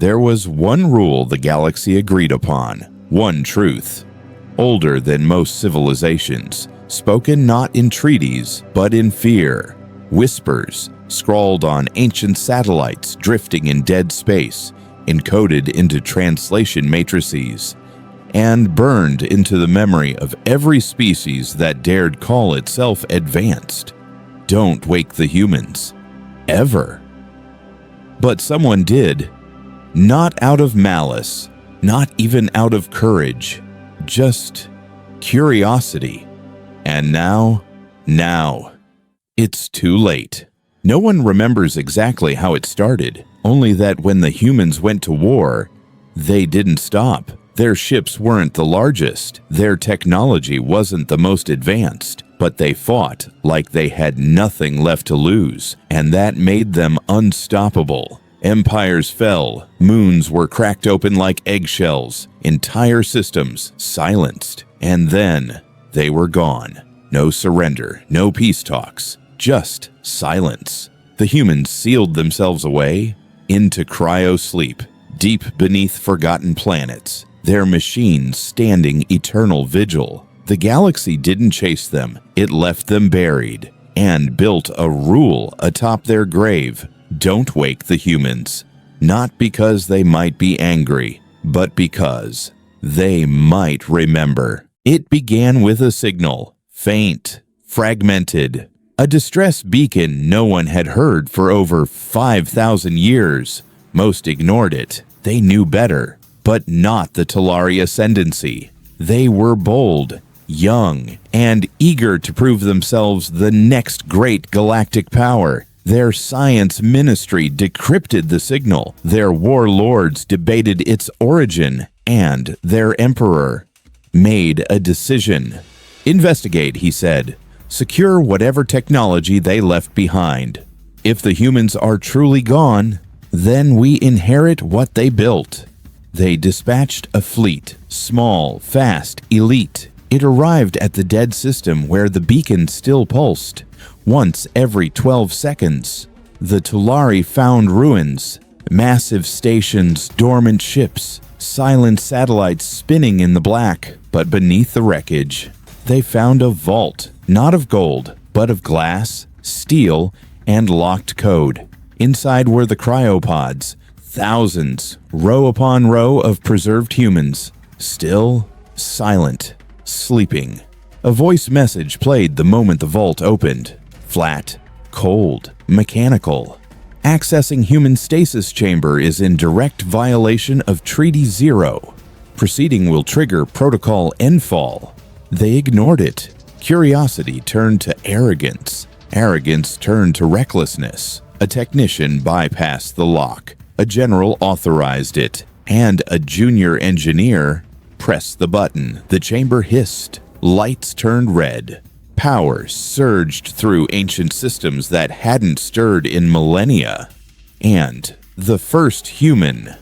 There was one rule the galaxy agreed upon, one truth, older than most civilizations, spoken not in treaties, but in fear, whispers, scrawled on ancient satellites drifting in dead space, encoded into translation matrices, and burned into the memory of every species that dared call itself advanced. Don't wake the humans. Ever. But someone did. Not out of malice, not even out of courage, just curiosity. And now, it's too late. No one remembers exactly how it started, only that when the humans went to war, they didn't stop. Their ships weren't the largest, their technology wasn't the most advanced, but they fought like they had nothing left to lose, and that made them unstoppable. Empires fell, moons were cracked open like eggshells, entire systems silenced, and then they were gone. No surrender, no peace talks, just silence. The humans sealed themselves away into cryo-sleep, deep beneath forgotten planets, their machines standing eternal vigil. The galaxy didn't chase them, it left them buried, and built a rule atop their grave: don't wake the humans. Not because they might be angry, but because they might remember. It began with a signal, faint, fragmented, a distress beacon no one had heard for over 5,000 years. Most ignored it. They knew better, but not the Talari ascendancy. They were bold, young, and eager to prove themselves the next great galactic power. Their science ministry decrypted the signal, their warlords debated its origin, and their emperor made a decision. Investigate, he said. Secure whatever technology they left behind. If the humans are truly gone, then we inherit what they built. They dispatched a fleet, small, fast, elite. It arrived at the dead system where the beacon still pulsed. Once every 12 seconds, the Tulari found ruins, massive stations, dormant ships, silent satellites spinning in the black. But beneath the wreckage, they found a vault, not of gold, but of glass, steel, and locked code. Inside were the cryopods, thousands, row upon row of preserved humans, still, silent, sleeping. A voice message played the moment the vault opened. Flat, cold, mechanical. Accessing human stasis chamber is in direct violation of Treaty Zero. Proceeding will trigger Protocol Endfall. They ignored it. Curiosity turned to arrogance. Arrogance turned to recklessness. A technician bypassed the lock. A general authorized it. And a junior engineer pressed the button. The chamber hissed. Lights turned red. Power surged through ancient systems that hadn't stirred in millennia. And the first human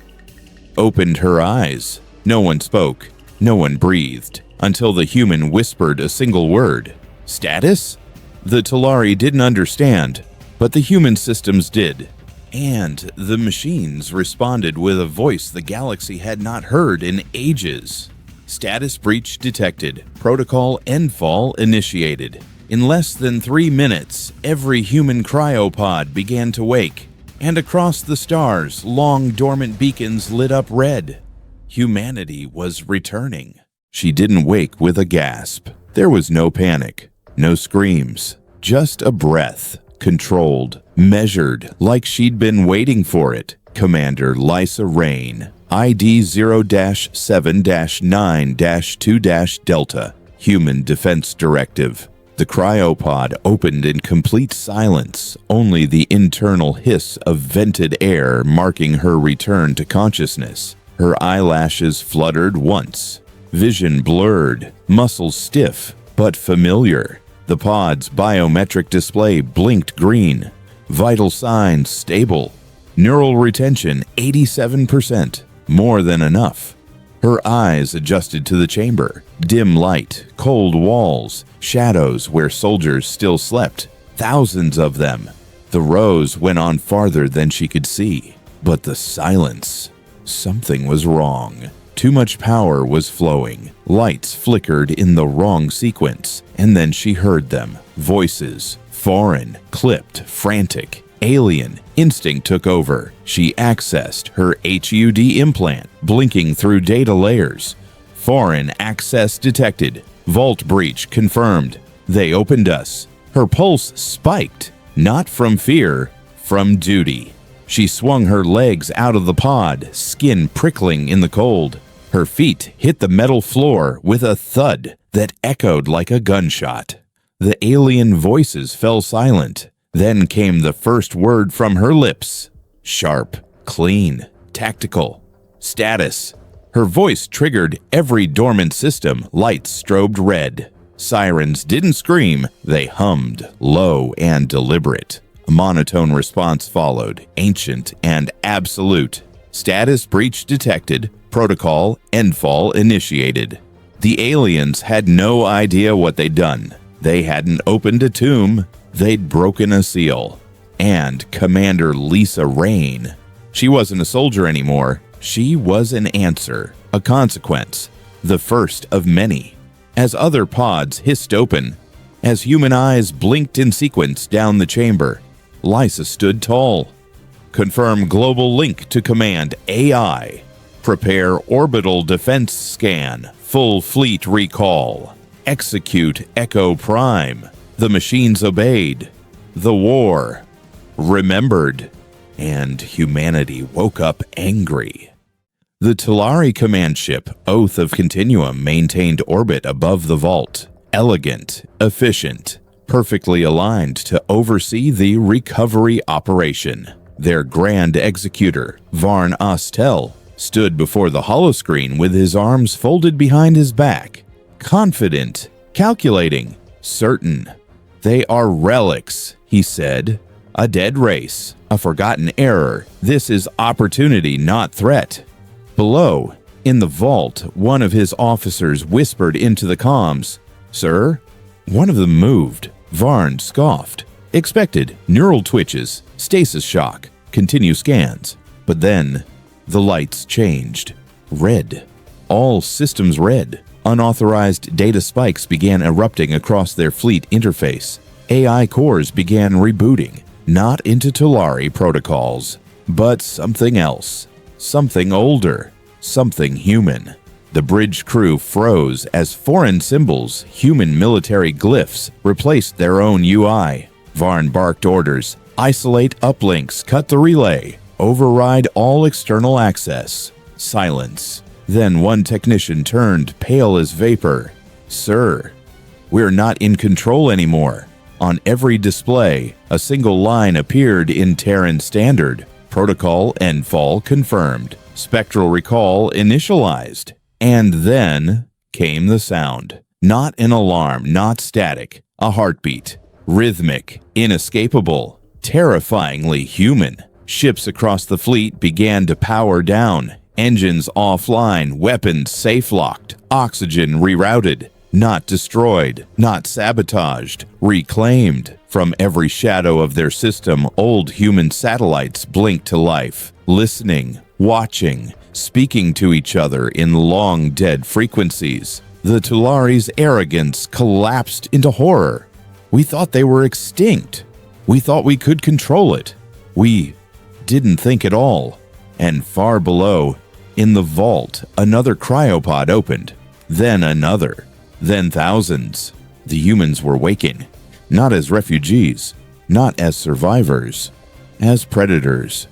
opened her eyes. No one spoke. No one breathed. Until the human whispered a single word. Status? The Talari didn't understand, but the human systems did. And the machines responded with a voice the galaxy had not heard in ages. Status breach detected. Protocol Endfall initiated. In less than 3 minutes, every human cryopod began to wake, and across the stars, long dormant beacons lit up red. Humanity was returning. She didn't wake with a gasp. There was no panic, no screams, just a breath, controlled, measured, like she'd been waiting for it. Commander Lysa Rain, ID 0-7-9-2-Delta, Human Defense Directive. The cryopod opened in complete silence, only the internal hiss of vented air marking her return to consciousness. Her eyelashes fluttered once, vision blurred, muscles stiff, but familiar. The pod's biometric display blinked green, vital signs stable. Neural retention 87%, more than enough. Her eyes adjusted to the chamber. Dim light, cold walls, shadows where soldiers still slept. Thousands of them. The rows went on farther than she could see. But the silence. Something was wrong. Too much power was flowing. Lights flickered in the wrong sequence, and then she heard them. Voices. Foreign, clipped, frantic, alien. Instinct took over. She accessed her HUD implant, blinking through data layers. Foreign access detected. Vault breach confirmed. They opened us. Her pulse spiked, not from fear, from duty. She swung her legs out of the pod, skin prickling in the cold. Her feet hit the metal floor with a thud that echoed like a gunshot. The alien voices fell silent. Then came the first word from her lips. Sharp, clean, tactical. Status. Her voice triggered every dormant system. Lights strobed red. Sirens didn't scream. They hummed, low and deliberate. A monotone response followed, ancient and absolute. Status breach detected. Protocol endfall initiated. The aliens had no idea what they'd done. They hadn't opened a tomb. They'd broken a seal. And Commander Lisa Rain. She wasn't a soldier anymore. She was an answer, a consequence, the first of many. As other pods hissed open, as human eyes blinked in sequence down the chamber, Lisa stood tall. Confirm global link to command AI. Prepare orbital defense scan. Full fleet recall. Execute Echo Prime. The machines obeyed. The war remembered. And humanity woke up angry. The Talari command ship, Oath of Continuum, maintained orbit above the vault. Elegant, efficient, perfectly aligned to oversee the recovery operation. Their grand executor, Varn Ostel, stood before the holoscreen with his arms folded behind his back. Confident, calculating, certain. They are relics, he said. A dead race, a forgotten error. This is opportunity, not threat. Below, in the vault, one of his officers whispered into the comms, "Sir?" One of them moved. Varn scoffed. Expected. Neural twitches. Stasis shock. Continue scans. But then, the lights changed. Red. All systems red. Unauthorized data spikes began erupting across their fleet interface. AI cores began rebooting. Not into Talari protocols, but something else. Something older. Something human. The bridge crew froze as foreign symbols, human military glyphs, replaced their own UI. Varn barked orders. Isolate uplinks, cut the relay, override all external access. Silence. Then one technician turned, pale as vapor. "Sir, we're not in control anymore." On every display, a single line appeared in Terran Standard. Protocol endfall confirmed. Spectral recall initialized. And then came the sound. Not an alarm, not static. A heartbeat. Rhythmic, inescapable, terrifyingly human. Ships across the fleet began to power down. Engines offline, weapons safe-locked, oxygen rerouted. Not destroyed, not sabotaged, reclaimed. From every shadow of their system, old human satellites blinked to life, listening, watching, speaking to each other in long-dead frequencies. The Tulari's arrogance collapsed into horror. We thought they were extinct. We thought we could control it. We didn't think at all. And far below, in the vault, another cryopod opened. Then another. Then thousands. The humans were waking, not as refugees, not as survivors, as predators,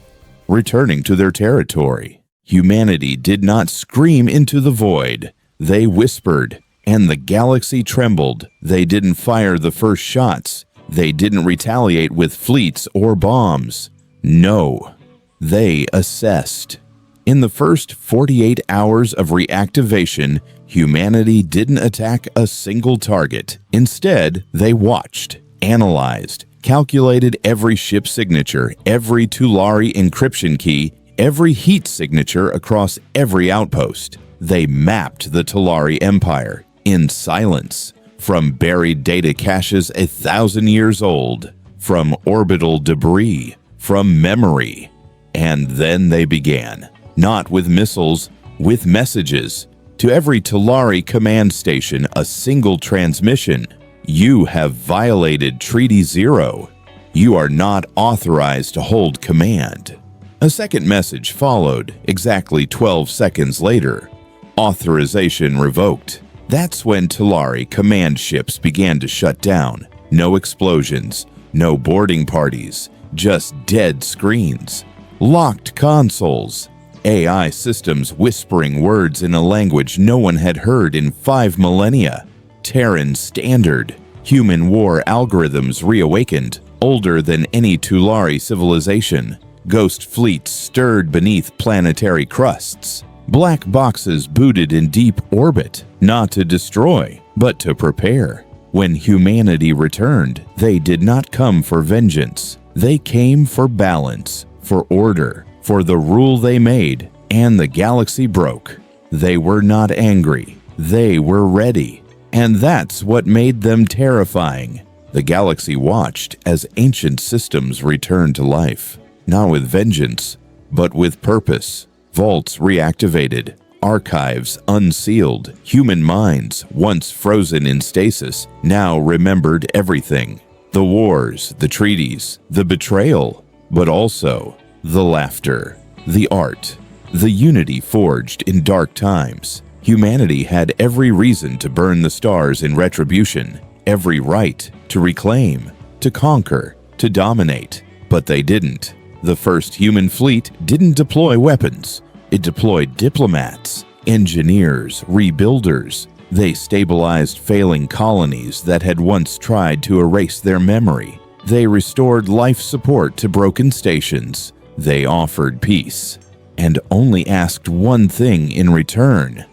returning to their territory. Humanity did not scream into the void. They whispered, and the galaxy trembled. They didn't fire the first shots. They didn't retaliate with fleets or bombs. No, they assessed. In the first 48 hours of reactivation, humanity didn't attack a single target. Instead, they watched, analyzed, calculated every ship signature, every Tulari encryption key, every heat signature across every outpost. They mapped the Tulari Empire in silence, from buried data caches 1,000 years old, from orbital debris, from memory. And then they began. Not with missiles, with messages. To every Talari command station, a single transmission. You have violated Treaty Zero. You are not authorized to hold command. A second message followed exactly 12 seconds later. Authorization revoked. That's when Talari command ships began to shut down. No explosions, no boarding parties, just dead screens. Locked consoles. AI systems whispering words in a language no one had heard in 5 millennia. Terran Standard. Human war algorithms reawakened, older than any Tulari civilization. Ghost fleets stirred beneath planetary crusts. Black boxes booted in deep orbit, not to destroy, but to prepare. When humanity returned, they did not come for vengeance. They came for balance, for order, for the rule they made, and the galaxy broke. They were not angry. They were ready. And that's what made them terrifying. The galaxy watched as ancient systems returned to life, not with vengeance, but with purpose. Vaults reactivated, archives unsealed, human minds, once frozen in stasis, now remembered everything. The wars, the treaties, the betrayal, but also the laughter, the art, the unity forged in dark times. Humanity had every reason to burn the stars in retribution, every right to reclaim, to conquer, to dominate, but they didn't. The first human fleet didn't deploy weapons. It deployed diplomats, engineers, rebuilders. They stabilized failing colonies that had once tried to erase their memory. They restored life support to broken stations. They offered peace, and only asked one thing in return.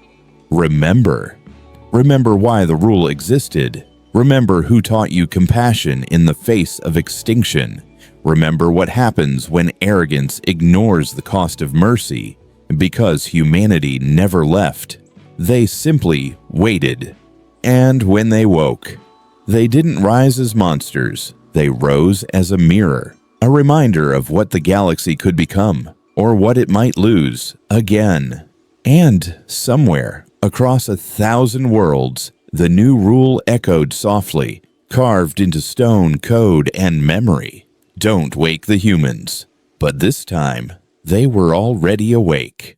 Remember. Remember why the rule existed. Remember who taught you compassion in the face of extinction. Remember what happens when arrogance ignores the cost of mercy. Because humanity never left, they simply waited. And when they woke, they didn't rise as monsters. They rose as a mirror, a reminder of what the galaxy could become, or what it might lose again. And somewhere across 1,000 worlds, the new rule echoed softly, carved into stone, code, and memory. Don't wake the humans. But this time, they were already awake.